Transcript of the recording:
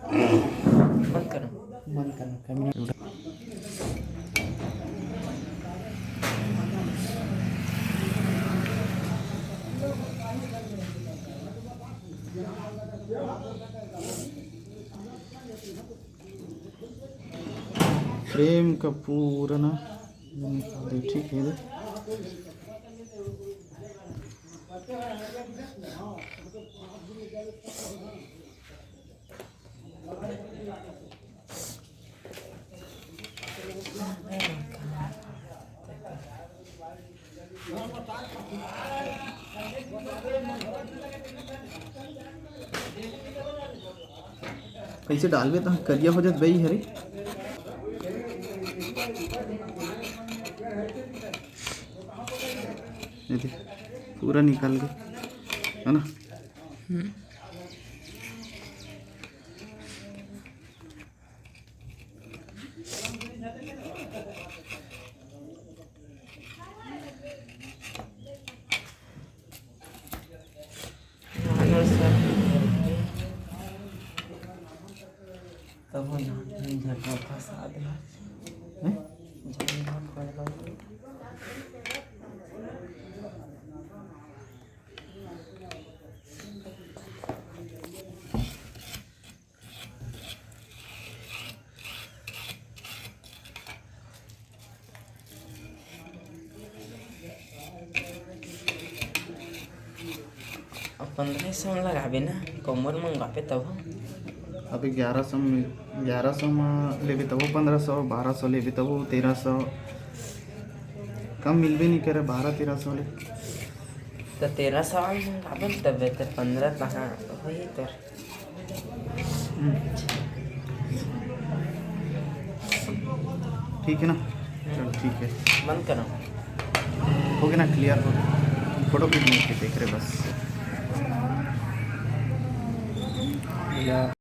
बंद करो, बंद करो कैमरा। फ्रेम का पूरा ना ठीक है। कैसे डालबे तो करिया हो जात बई हरे। ये देख पूरा निकल गया है ना। तब झटका फंसा दे अब 1500 में लगाबे ना कमर मंगाबे तब। अभी 1100 में लेबे तब 1500, 1200 लेबे तब 1300, कम मिलबे नहीं करे 1200-1300 ले। तो 1300 में मंगाबे तब तो 15 कहाँ वही तो। ठीक है ना, चल ठीक है। बंद करो, हो गया ना, क्लियर हो गया। फोटो क्लिक नहीं देख रहे बस।